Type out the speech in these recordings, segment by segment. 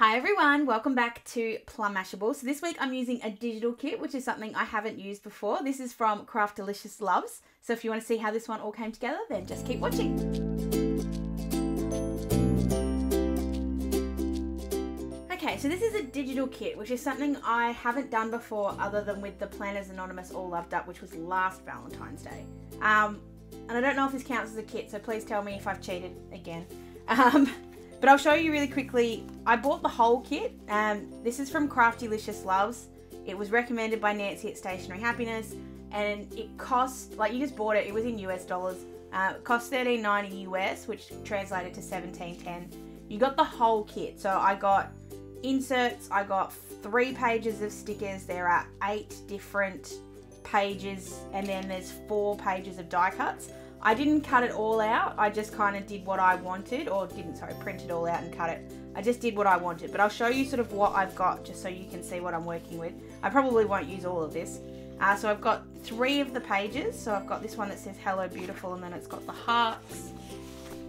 Hi everyone, welcome back to Plum Mashable. So this week I'm using a digital kit, which is something I haven't used before. This is from craftieliciousloves. So if you want to see how this one all came together, then just keep watching. Okay, so this is a digital kit, which is something I haven't done before other than with the Planners Anonymous All Loved Up, which was last Valentine's Day. And I don't know if this counts as a kit, so please tell me if I've cheated again. But I'll show you really quickly. I bought the whole kit. This is from craftieliciousloves. It was recommended by Nancy at Stationery Happiness, and it cost, like, you just bought it, it was in US dollars. It cost $13.90 US, which translated to $17.10. You got the whole kit. So I got inserts, I got 3 pages of stickers, there are 8 different pages, and then there's 4 pages of die cuts. I didn't cut it all out, I just kind of did what I wanted, or print it all out and cut it. I just did what I wanted, but I'll show you sort of what I've got just so you can see what I'm working with. I probably won't use all of this. So I've got 3 of the pages. So I've got this one that says Hello Beautiful, and then it's got the hearts.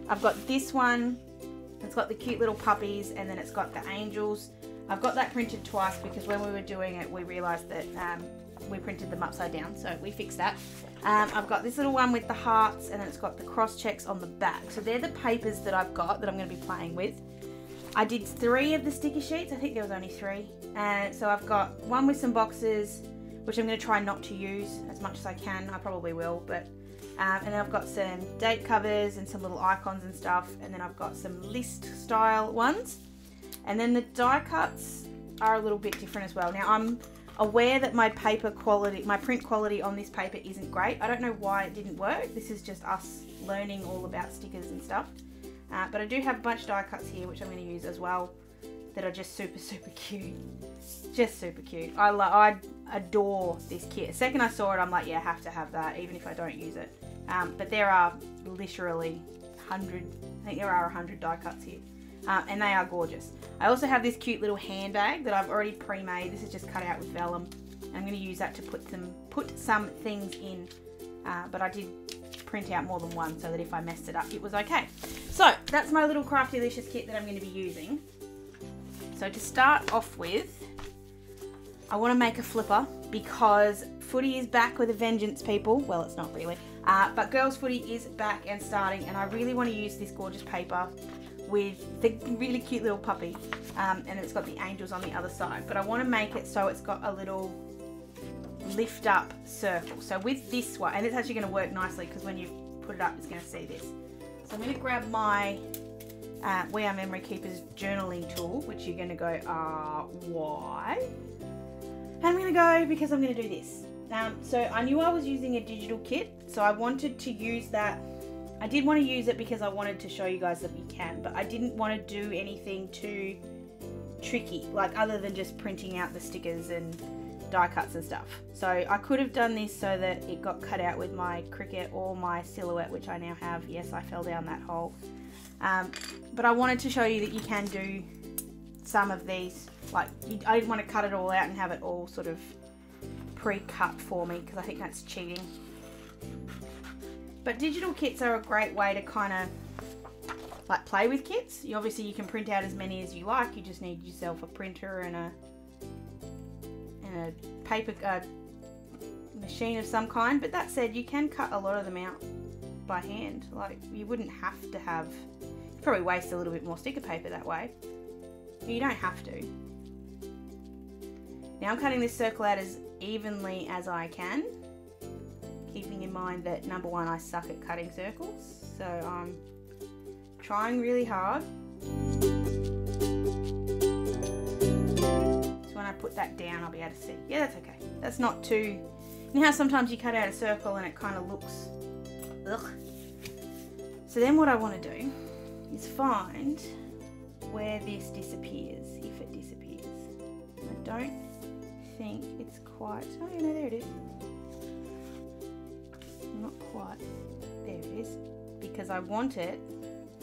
I've got this one, it's got the cute little puppies, and then it's got the angels. I've got that printed twice because when we were doing it, we realised that we printed them upside down, so we fixed that. I've got this little one with the hearts, and then it's got the cross checks on the back. So they're the papers that I've got that I'm going to be playing with. I did 3 of the sticker sheets. I think there was only 3. And so I've got one with some boxes, which I'm going to try not to use as much as I can. I probably will, but and then I've got some date covers and some little icons and stuff, and then I've got some list style ones. And then the die cuts are a little bit different as well. Now I'm aware that my paper quality, my print quality on this paper isn't great. I don't know why it didn't work. This is just us learning all about stickers and stuff. But I do have a bunch of die cuts here, which I'm going to use as well, that are just super cute. Just super cute. I adore this kit. The second I saw it, I'm like, yeah, I have to have that, even if I don't use it. But there are literally 100, I think there are 100 die cuts here. And they are gorgeous. I also have this cute little handbag that I've already pre-made. This is just cut out with vellum. I'm going to use that to put some things in. But I did print out more than one so that if I messed it up, it was okay. So that's my little Craftylicious kit that I'm going to be using. So to start off with, I want to make a flipper because footy is back with a vengeance, people. Well, it's not really. But girls footy is back and starting, and I really want to use this gorgeous paper with the really cute little puppy, and it's got the angels on the other side, but I want to make it so it's got a little lift up circle. So with this one, and it's actually going to work nicely because when you put it up it's going to see this. So I'm going to grab my We Are Memory Keepers journaling tool, which you're going to go, why? And I'm going to go because I'm going to do this. So I knew I was using a digital kit, so I wanted to use that. I did want to use it because I wanted to show you guys that we can, but I didn't want to do anything too tricky, like other than just printing out the stickers and die cuts and stuff. So I could have done this so that it got cut out with my Cricut or my Silhouette, which I now have. Yes, I fell down that hole. But I wanted to show you that you can do some of these. Like, I didn't want to cut it all out and have it all sort of pre-cut for me because I think that's cheating. But digital kits are a great way to kind of like play with kits. Obviously you can print out as many as you like. You just need yourself a printer and a paper machine of some kind. But that said, you can cut a lot of them out by hand. Like, you wouldn't have to have, you probably waste a little bit more sticker paper that way. But you don't have to. Now I'm cutting this circle out as evenly as I can, keeping in mind that number one, I suck at cutting circles, so I'm trying really hard. So when I put that down, I'll be able to see. Yeah, that's okay. That's not too, you know how sometimes you cut out a circle and it kind of looks, ugh. So then what I want to do is find where this disappears, if it disappears. I don't think it's quite, oh yeah, no, there it is. Not quite, there it is, because I want it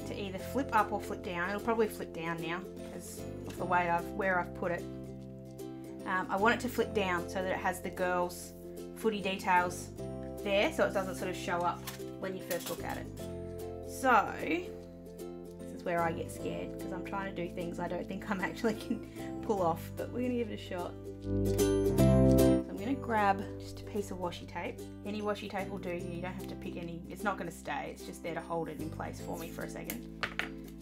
to either flip up or flip down. It'll probably flip down now because of the way where I've put it. I want it to flip down so that it has the girls' footy details there, so it doesn't sort of show up when you first look at it. So this is That's where I get scared because I'm trying to do things I don't think I'm actually can pull off, but we're gonna give it a shot. So I'm gonna grab just a piece of washi tape. Any washi tape will do. You don't have to pick any. It's not gonna stay. It's just there to hold it in place for me for a second.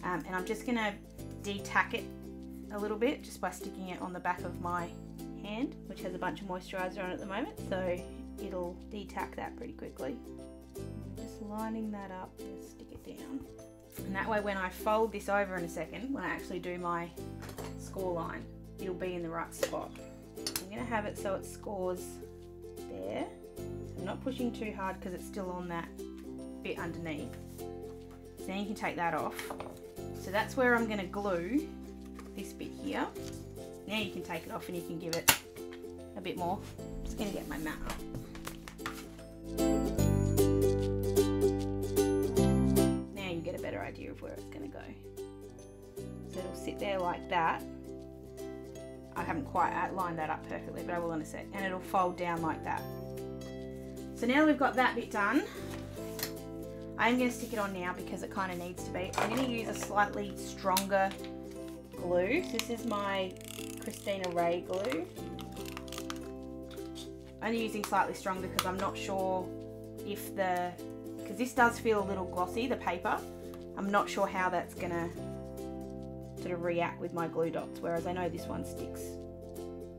And I'm just gonna de-tack it a little bit just by sticking it on the back of my hand, which has a bunch of moisturizer on it at the moment, so it'll de-tack that pretty quickly. Just lining that up, just stick it down. And that way when I fold this over in a second, when I actually do my score line, it'll be in the right spot. I'm going to have it so it scores there. I'm not pushing too hard because it's still on that bit underneath. So then you can take that off. So that's where I'm going to glue this bit here. Now you can take it off and you can give it a bit more. I'm just going to get my mat up. Now you get a better idea of where it's going to go. So it'll sit there like that. I haven't quite lined that up perfectly, but I will in a sec. And it'll fold down like that. So now we've got that bit done, I'm going to stick it on now because it kind of needs to be. I'm going to use a slightly stronger glue. This is my Christina Ray glue. I'm using slightly stronger because I'm not sure if because this does feel a little glossy, the paper. I'm not sure how that's going to sort of react with my glue dots, whereas I know this one sticks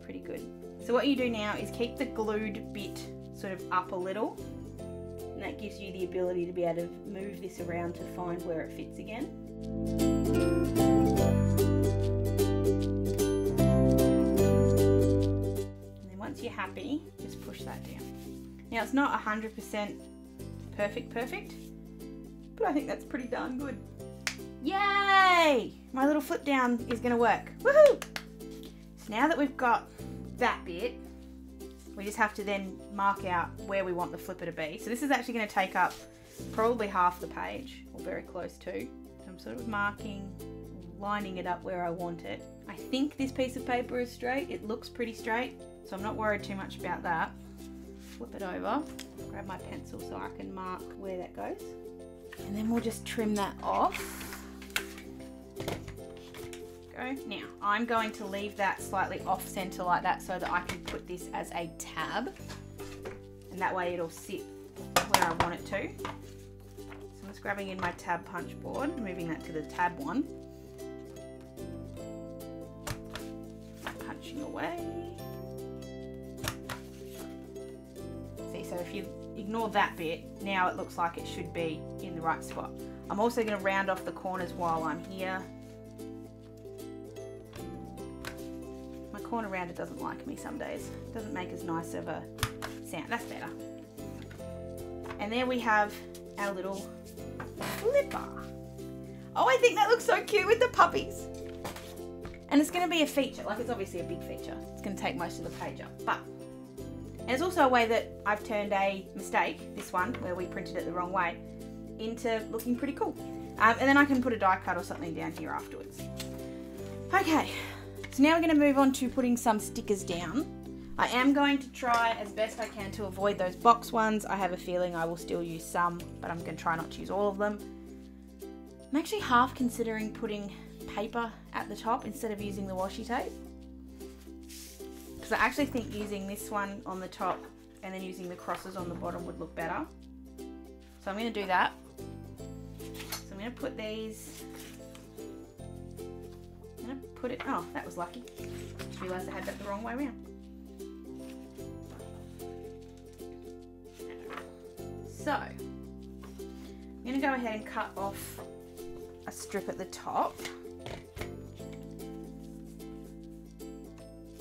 pretty good. So what you do now is keep the glued bit sort of up a little, and that gives you the ability to be able to move this around to find where it fits again. And then once you're happy, just push that down. Now it's not 100% perfect, but I think that's pretty darn good. Yay! My little flip down is gonna work. Woohoo! So now that we've got that bit, we just have to then mark out where we want the flipper to be. So this is actually going to take up probably half the page, or very close to. So I'm sort of lining it up where I want it. I think this piece of paper is straight. It looks pretty straight, so I'm not worried too much about that. Flip it over, grab my pencil so I can mark where that goes. And then we'll just trim that off. Now I'm going to leave that slightly off center like that so that I can put this as a tab, and that way it'll sit where I want it to. So I'm just grabbing in my tab punch board, moving that to the tab one, punching away. See, so if you ignore that bit, now it looks like it should be in the right spot. I'm also going to round off the corners while I'm here. Corner rounder doesn't like me some days. It doesn't make as nice of a sound. That's better. And there we have our little flipper. Oh, I think that looks so cute with the puppies. And it's going to be a feature. Like, it's obviously a big feature. It's going to take most of the page up. But there's also a way that I've turned a mistake, this one, where we printed it the wrong way, into looking pretty cool. And then I can put a die cut or something down here afterwards. Okay. So now we're going to move on to putting some stickers down. I am going to try as best I can to avoid those box ones. I have a feeling I will still use some, but I'm going to try not to use all of them. I'm actually half considering putting paper at the top instead of using the washi tape, because I actually think using this one on the top and then using the crosses on the bottom would look better. So I'm going to do that. So I'm going to put these... put it, oh, that was lucky. Just realised I had that the wrong way around. So, I'm going to go ahead and cut off a strip at the top.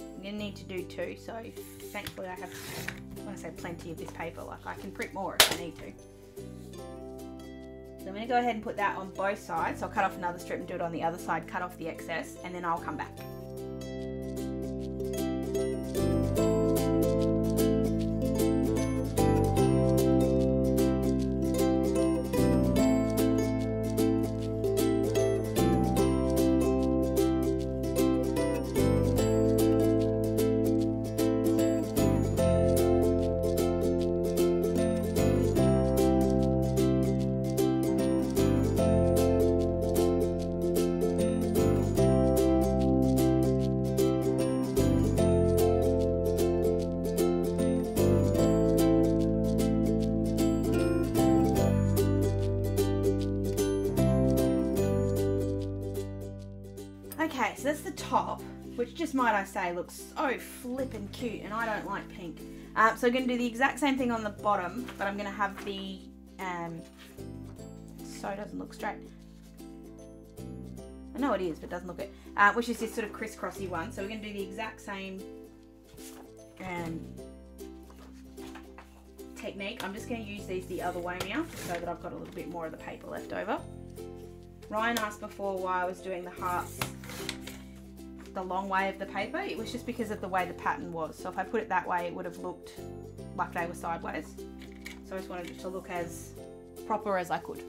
I'm going to need to do two, so thankfully I have, when I say plenty of this paper, like I can print more if I need to. So I'm going to go ahead and put that on both sides. So I'll cut off another strip and do it on the other side, cut off the excess, and then I'll come back. that's the top, which just might I say looks so flippin' cute, and I don't like pink. So I'm going to do the exact same thing on the bottom, but I'm going to have the, so it doesn't look straight. I know it is, but it doesn't look it. Which is this sort of crisscrossy one. So we're going to do the exact same technique. I'm just going to use these the other way now, so that I've got a little bit more of the paper left over. Ryan asked before why I was doing the hearts the long way of the paper. It was just because of the way the pattern was. So if I put it that way, it would have looked like they were sideways. So I just wanted it to look as proper as I could.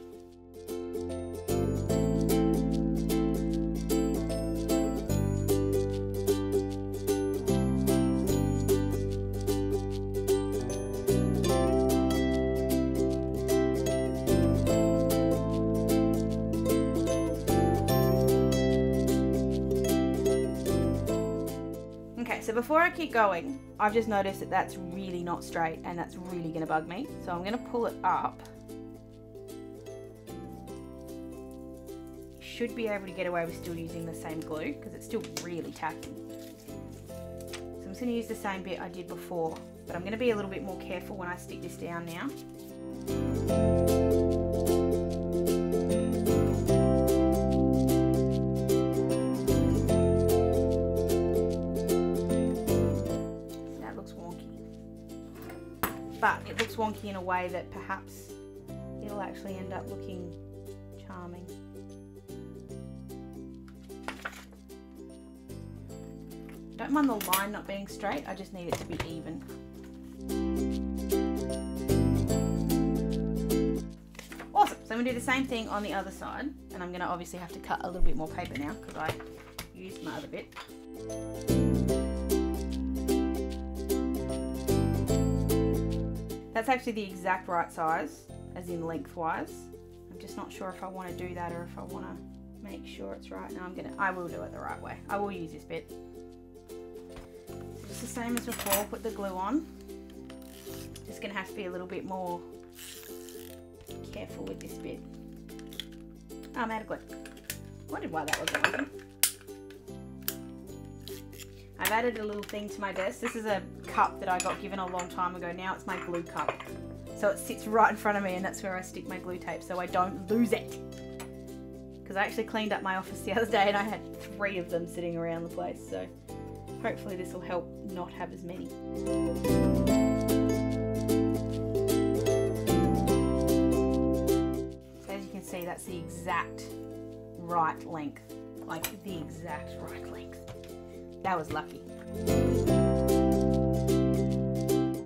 So before I keep going, I've just noticed that that's really not straight, and that's really going to bug me. So I'm going to pull it up. Should be able to get away with still using the same glue because it's still really tacky. So I'm just going to use the same bit I did before, but I'm going to be a little bit more careful when I stick this down now. But it looks wonky in a way that perhaps it'll actually end up looking charming. Don't mind the line not being straight, I just need it to be even. Awesome, so I'm going to do the same thing on the other side, and I'm going to obviously have to cut a little bit more paper now because I used my other bit. That's actually the exact right size, as in lengthwise. I'm just not sure if I want to do that or if I want to make sure it's right. No, I will do it the right way. I will use this bit. So just the same as before, put the glue on. Just going to have to be a little bit more careful with this bit. Oh, I'm out of glue. Wondered why that wasn't working. I've added a little thing to my desk. This is a cup that I got given a long time ago. Now it's my glue cup. So it sits right in front of me, and that's where I stick my glue tape so I don't lose it. Because I actually cleaned up my office the other day and I had 3 of them sitting around the place. So hopefully this will help not have as many. So as you can see, that's the exact right length. Like the exact right length. That was lucky.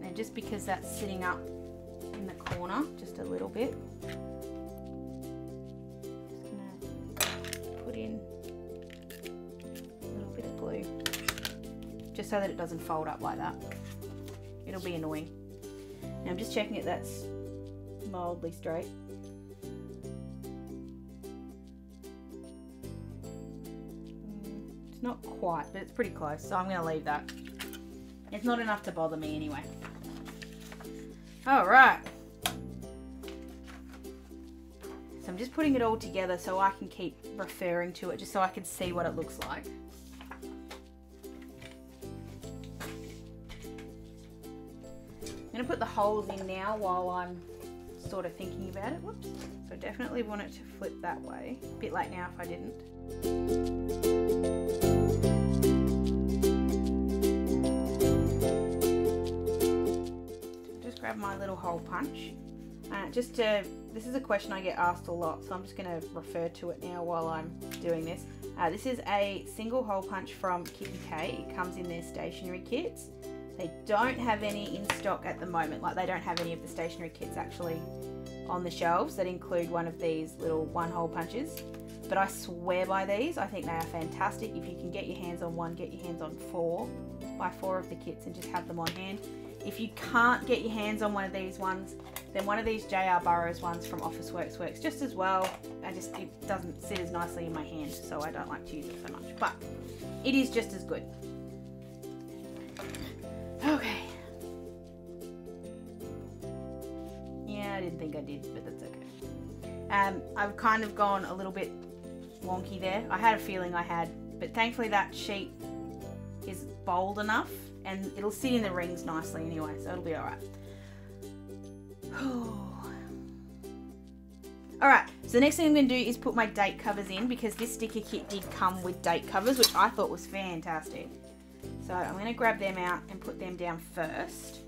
And just because that's sitting up in the corner just a little bit, just gonna put in a little bit of glue just so that it doesn't fold up like that. It'll be annoying. Now I'm just checking that that's mildly straight. Not quite, but it's pretty close, so I'm going to leave that. It's not enough to bother me anyway. Alright. So I'm just putting it all together so I can keep referring to it, just so I can see what it looks like. I'm going to put the holes in now while I'm sort of thinking about it. Whoops. So definitely want it to flip that way. A bit late now if I didn't. Grab my little hole punch. This is a question I get asked a lot, so I'm just going to refer to it now while I'm doing this. This is a single hole punch from kikki.k. It comes in their stationery kits. They don't have any in stock at the moment, like they don't have any of the stationery kits actually on the shelves that include one of these little 1-hole punches. But I swear by these. I think they are fantastic. If you can get your hands on one, get your hands on 4. Buy 4 of the kits and just have them on hand. If you can't get your hands on one of these ones, then one of these J.R. Burroughs ones from Officeworks works just as well. It doesn't sit as nicely in my hand, so I don't like to use it so much. But it is just as good. Okay. Yeah, I didn't think I did, but that's okay. I've kind of gone a little bit wonky there. I had a feeling I had But thankfully that sheet is bold enough and it'll sit in the rings nicely anyway, so it'll be alright. Alright, so the next thing I'm going to do is put my date covers in, because this sticker kit did come with date covers, which I thought was fantastic. So I'm going to grab them out and put them down first.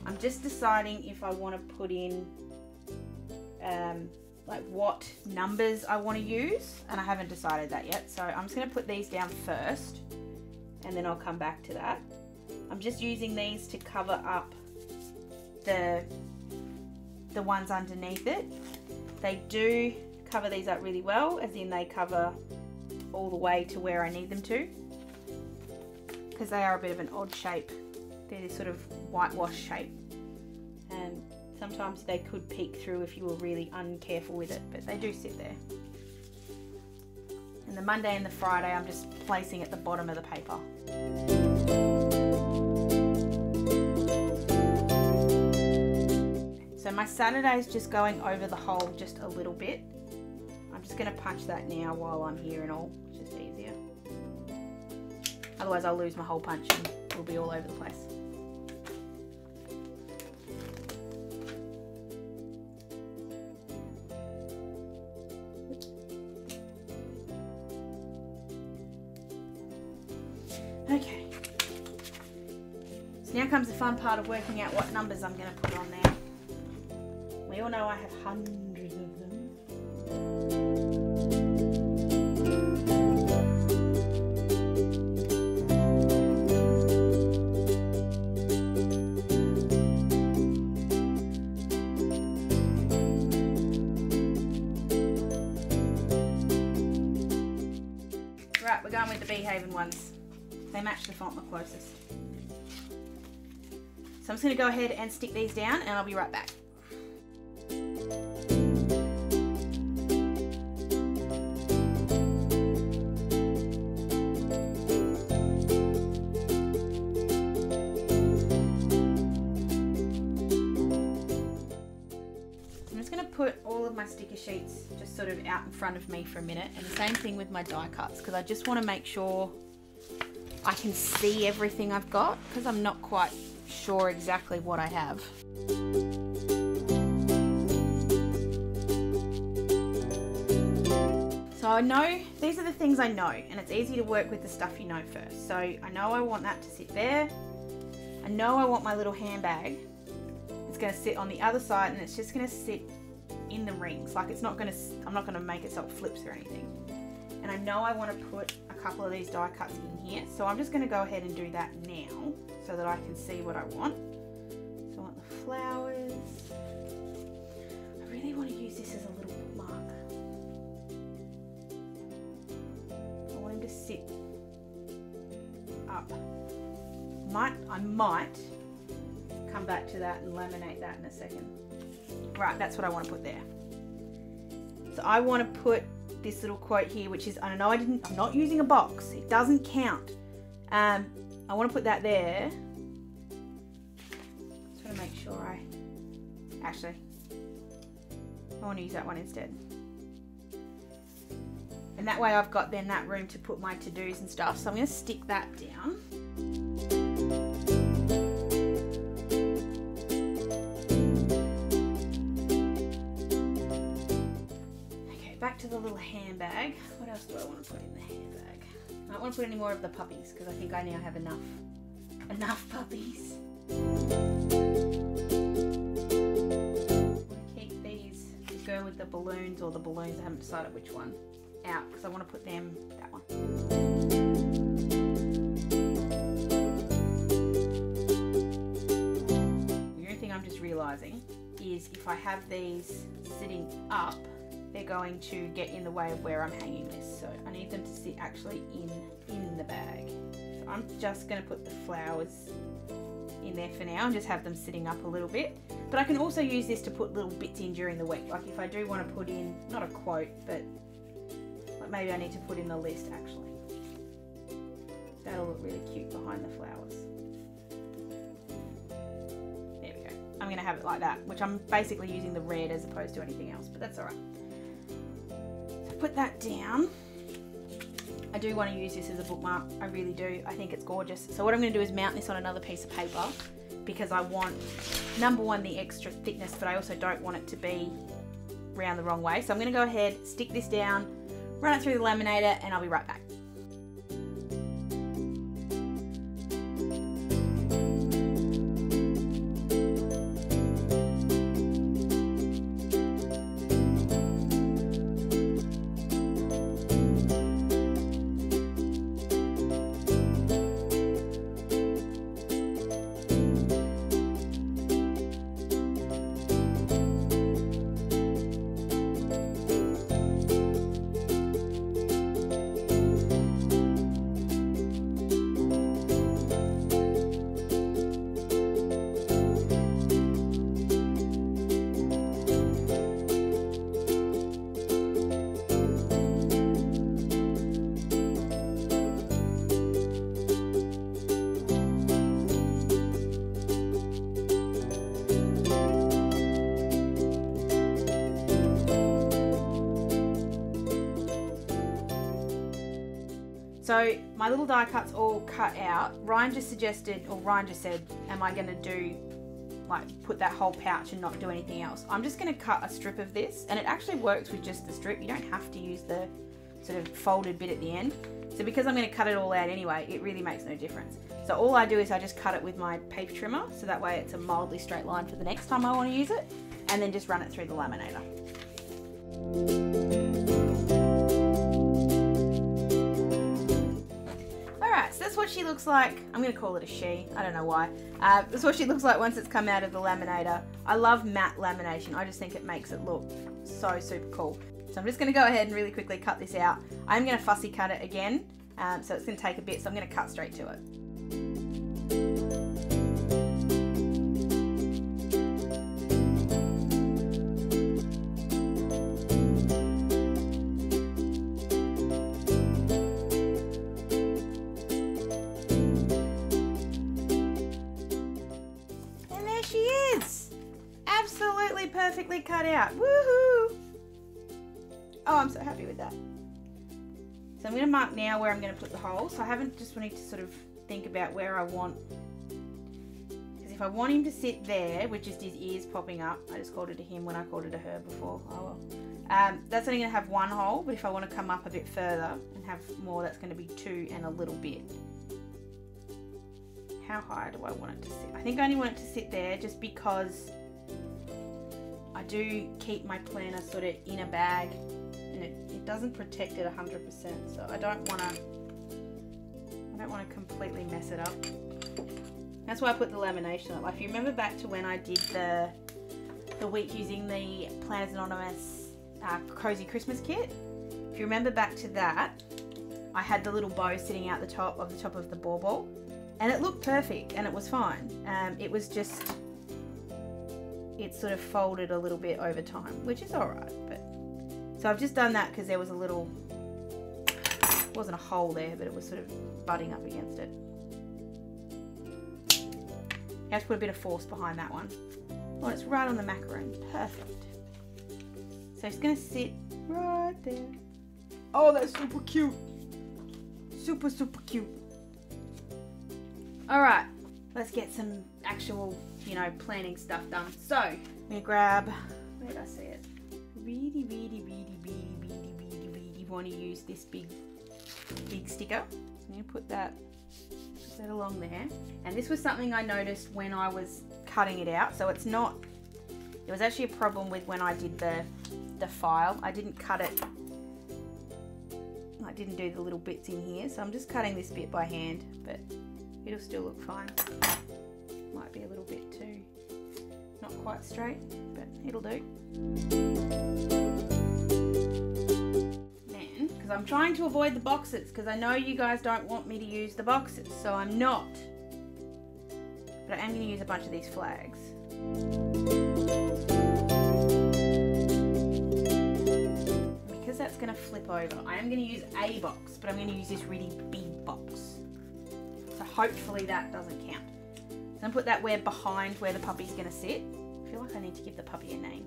I'm just deciding if I want to put in like what numbers I want to use, and I haven't decided that yet. So I'm just going to put these down first and then I'll come back to that. I'm just using these to cover up the ones underneath it. They do cover these up really well, as in they cover all the way to where I need them to, because they are a bit of an odd shape. They're this sort of whitewash shape, and sometimes they could peek through if you were really uncareful with it, but they do sit there. And the Monday and the Friday I'm just placing at the bottom of the paper. So my Saturday is just going over the hole just a little bit. I'm just going to punch that now while I'm here and all, which is easier. Otherwise I'll lose my hole punch and it'll be all over the place. Okay. So now comes the fun part of working out what numbers I'm going to put on there. We all know I have hundreds of them. Right, we're going with the Beehaven ones. They match the font the closest. So I'm just going to go ahead and stick these down and I'll be right back. Put all of my sticker sheets just sort of out in front of me for a minute, and the same thing with my die cuts, because I just want to make sure I can see everything I've got, because I'm not quite sure exactly what I have. So I know, these are the things I know, and it's easy to work with the stuff you know first. So I know I want that to sit there. I know I want my little handbag. It's going to sit on the other side, and it's just going to sit in the rings. Like, it's not going to, I'm not going to make it so it flips or anything. And I know I want to put a couple of these die cuts in here, so I'm just going to go ahead and do that now so that I can see what I want. So I want the flowers. I really want to use this as a little bookmark. I want him to sit up. I might come back to that and laminate that in a second. Right, that's what I want to put there. So I want to put this little quote here, which is, I know I'm not using a box, it doesn't count. I want to put that there. Just want to make sure I want to use that one instead. And that way I've got then that room to put my to-dos and stuff. So I'm going to stick that down. Back to the little handbag. What else do I want to put in the handbag? I don't want to put any more of the puppies, because I think I now have enough puppies. I want to keep these to go with the balloons, or the balloons, I haven't decided which one, out, because I want to put them that one. The only thing I'm just realising is if I have these sitting up, they're going to get in the way of where I'm hanging this. So I need them to sit actually in the bag. So I'm just going to put the flowers in there for now and just have them sitting up a little bit. But I can also use this to put little bits in during the week. Like if I do want to put in, not a quote, but like maybe I need to put in the list actually. That'll look really cute behind the flowers. There we go. I'm going to have it like that, which I'm basically using the red as opposed to anything else, but that's alright. Put that down. I do want to use this as a bookmark. I really do. I think it's gorgeous. So what I'm going to do is mount this on another piece of paper because I want, number one, the extra thickness, but I also don't want it to be round the wrong way. So I'm going to go ahead, stick this down, run it through the laminator, and I'll be right back. So my little die cut's all cut out. Ryan just said, am I going to do, like, put that whole pouch and not do anything else? I'm just going to cut a strip of this, and it actually works with just the strip. You don't have to use the sort of folded bit at the end. So because I'm going to cut it all out anyway, it really makes no difference. So all I do is I just cut it with my paper trimmer, so that way it's a mildly straight line for the next time I want to use it, and then just run it through the laminator. So that's what she looks like. I'm going to call it a she. I don't know why. That's what she looks like once it's come out of the laminator. I love matte lamination. I just think it makes it look so super cool. So I'm just going to go ahead and really quickly cut this out. I'm going to fussy cut it again. So it's going to take a bit. So I'm going to cut straight to it. Perfectly cut out. Woohoo! Oh, I'm so happy with that. So I'm going to mark now where I'm going to put the hole. So I haven't just wanted to sort of think about where I want, because if I want him to sit there with just his ears popping up, I just called it a him when I called it a her before. Oh well. That's only going to have one hole, but if I want to come up a bit further and have more, that's going to be two and a little bit. How high do I want it to sit? I think I only want it to sit there just because I do keep my planner sort of in a bag, and it doesn't protect it 100%, so I don't want to completely mess it up. That's why I put the lamination on. Like, if you remember back to when I did the week using the Planners Anonymous Cozy Christmas kit, if you remember back to that, I had the little bow sitting out the top of the bauble, and it looked perfect and it was fine. It was just, it sort of folded a little bit over time, which is alright. But so I've just done that because there was a little, it wasn't a hole there, but it was sort of butting up against it. You have to put a bit of force behind that one. Oh, it's right on the macaroon. Perfect. So it's going to sit right there. Oh, that's super cute. Super, super cute. Alright, let's get some actual, you know, planning stuff done. So, I'm going to grab, where did I see it? Really want to use this big sticker. So I'm going to put that along there. And this was something I noticed when I was cutting it out. So it's not, it was actually a problem with when I did the file. I didn't cut it, I didn't do the little bits in here. So I'm just cutting this bit by hand, but it'll still look fine. Might be a little bit too, not quite straight, but it'll do. Then, because I'm trying to avoid the boxes, because I know you guys don't want me to use the boxes, so I'm not. But I am going to use a bunch of these flags. Because that's going to flip over, I am going to use a box, but I'm going to use this really big box. So hopefully that doesn't count. So I'm going to put that behind where the puppy's going to sit. I feel like I need to give the puppy a name.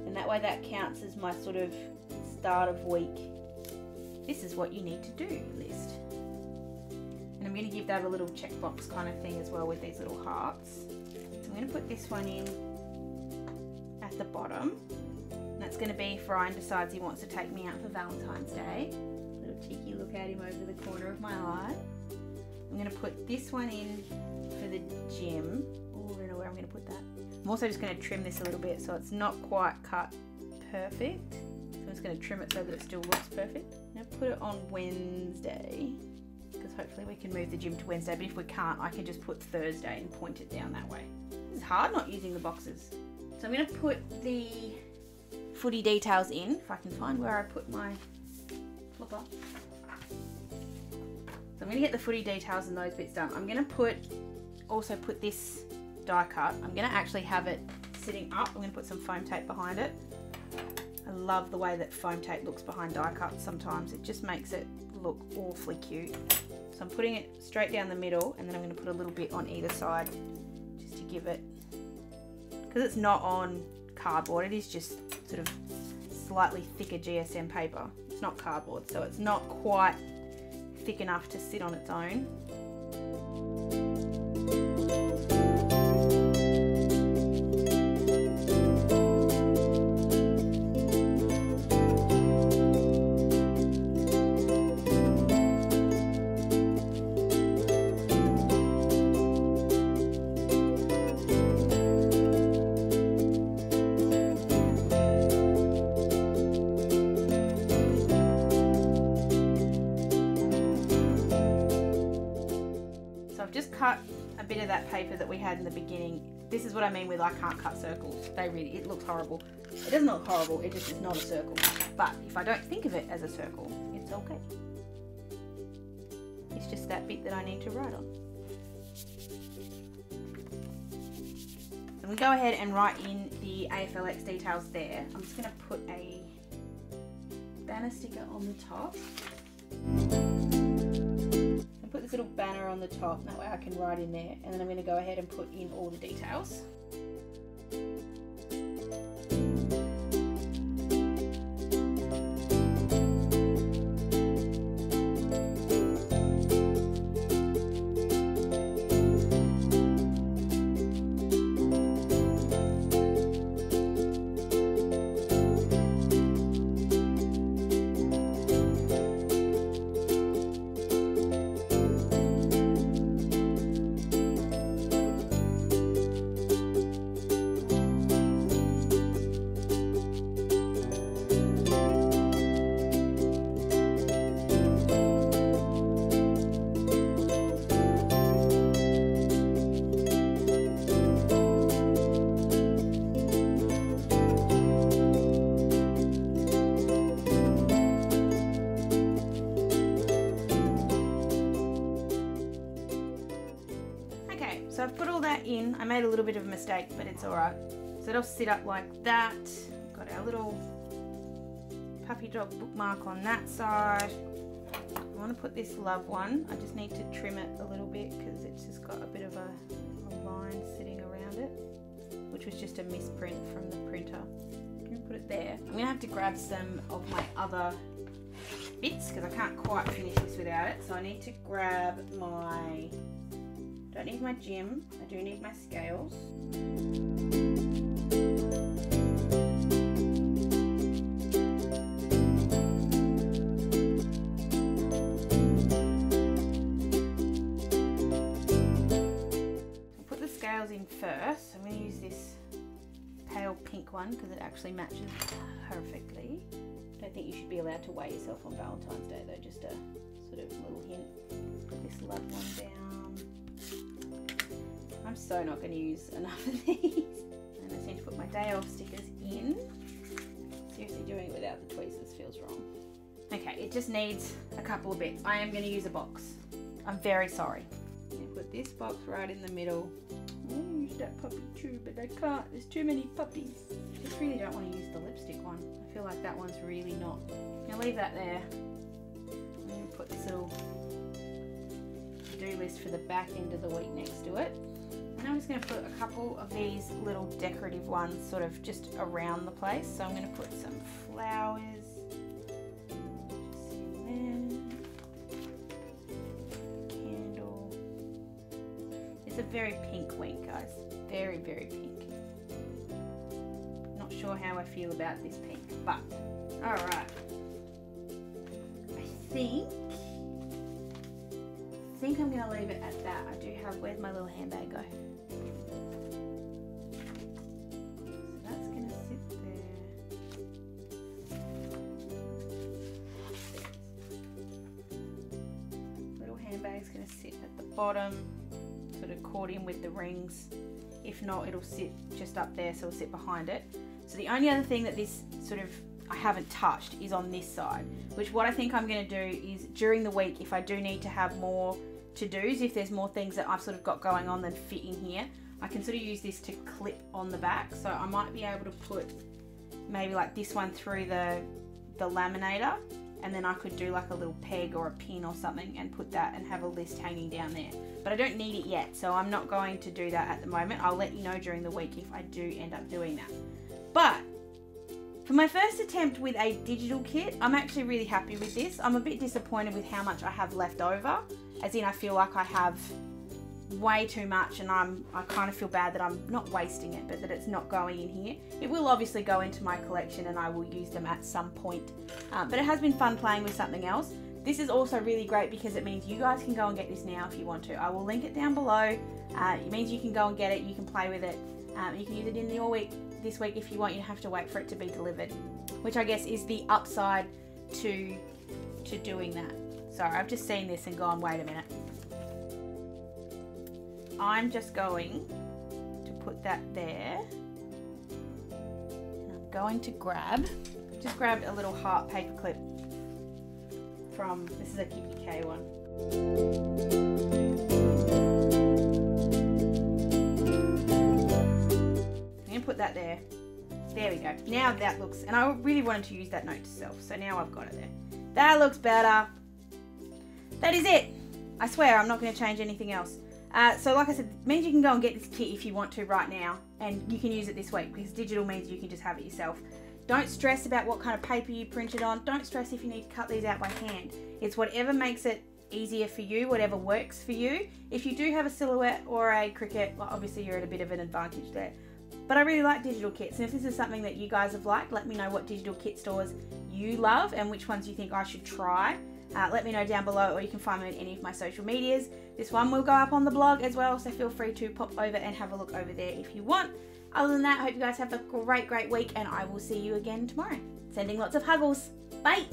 And that way that counts as my sort of start of week this is what you need to do list. And I'm going to give that a little checkbox kind of thing as well with these little hearts. So I'm going to put this one in at the bottom. And that's going to be if Ryan decides he wants to take me out for Valentine's Day. Little cheeky look at him over the corner of my eye. I'm going to put this one in for the gym. Oh, I don't know where I'm going to put that. I'm also just going to trim this a little bit so it's not quite cut perfect. So I'm just going to trim it so that it still looks perfect. I'm going to put it on Wednesday because hopefully we can move the gym to Wednesday, but if we can't, I can just put Thursday and point it down that way. It's hard not using the boxes. So I'm going to put the footy details in, if I can find where I put my flipper. So I'm going to get the footy details and those bits done. I'm going to also put this die cut. I'm going to actually have it sitting up. I'm going to put some foam tape behind it. I love the way that foam tape looks behind die cuts sometimes. It just makes it look awfully cute. So I'm putting it straight down the middle and then I'm going to put a little bit on either side just to give it, because it's not on cardboard, it is just sort of slightly thicker GSM paper. It's not cardboard, so it's not quite thick enough to sit on its own. Cut a bit of that paper that we had in the beginning. This is what I mean with I can't cut circles. It looks horrible. It doesn't look horrible, it just is not a circle. But if I don't think of it as a circle, it's okay. It's just that bit that I need to write on. So we go ahead and write in the AFLX details there. I'm just going to put a banner sticker on the top. Put this little banner on the top, and that way I can write in there, and then I'm going to go ahead and put in all the details. So I've put all that in. I made a little bit of a mistake, but it's alright. So it'll sit up like that. Got our little puppy dog bookmark on that side. I want to put this love one. I just need to trim it a little bit because it's just got a bit of a line sitting around it, which was just a misprint from the printer. I'm going to put it there. I'm going to have to grab some of my other bits because I can't quite finish this without it. So I need to grab my... Don't need my gym, I do need my scales. I'll put the scales in first. I'm going to use this pale pink one because it actually matches perfectly. I don't think you should be allowed to weigh yourself on Valentine's Day though, just a sort of little hint. Put this love one down. I'm so not going to use enough of these. And I just need to put my day off stickers in. Seriously, doing it without the tweezers feels wrong. Okay, it just needs a couple of bits. I am going to use a box. I'm very sorry. I'm going to put this box right in the middle. I want to use that puppy too, but I can't. There's too many puppies. I just really don't want to use the lipstick one. I feel like that one's really not. I'm going to leave that there. I'm going to put this little to-do list for the back end of the week next to it. And I'm just going to put a couple of these little decorative ones sort of just around the place. So I'm going to put some flowers just in It's a very pink wink, guys. Very, very pink. Not sure how I feel about this pink, but alright. I think I'm gonna leave it at that. I do have, where's my little handbag go? So that's gonna sit there. Little handbag's gonna sit at the bottom, sort of caught in with the rings. If not, it'll sit just up there, so it'll sit behind it. So the only other thing that this sort of I haven't touched is on this side, which what I think I'm going to do is during the week, if I do need to have more to-dos, if there's more things that I've sort of got going on than fit in here, I can sort of use this to clip on the back. So I might be able to put maybe like this one through the laminator, and then I could do like a little peg or a pin or something and put that and have a list hanging down there. But I don't need it yet, so I'm not going to do that at the moment. I'll let you know during the week if I do end up doing that. But for my first attempt with a digital kit, I'm actually really happy with this. I'm a bit disappointed with how much I have left over, as in I feel like I have way too much, and I kind of feel bad that I'm not wasting it, but that it's not going in here. It will obviously go into my collection and I will use them at some point, but it has been fun playing with something else. This is also really great because it means you guys can go and get this now if you want to. I will link it down below. It means you can go and get it, you can play with it, you can use it in your week. This week if you want. You don't have to wait for it to be delivered, which I guess is the upside to doing that. Sorry, I've just seen this and gone, wait a minute. I'm just going to put that there, and I'm going to just grabbed a little heart paper clip from, this is a kikki.k one. Put that there. There we go. Now that looks, and I really wanted to use that note to self, so now I've got it there. That looks better. That is it. I swear I'm not going to change anything else. So like I said, it means you can go and get this kit if you want to right now, and you can use it this week, because digital means you can just have it yourself. Don't stress about what kind of paper you printed on. Don't stress if you need to cut these out by hand. It's whatever makes it easier for you, whatever works for you. If you do have a silhouette or a cricket, well, obviously you're at a bit of an advantage there. But I really like digital kits, and if this is something that you guys have liked, let me know what digital kit stores you love and which ones you think I should try. Let me know down below, or you can find me on any of my social medias. This one will go up on the blog as well, so feel free to pop over and have a look over there if you want. Other than that, I hope you guys have a great week, and I will see you again tomorrow. Sending lots of huggles. Bye!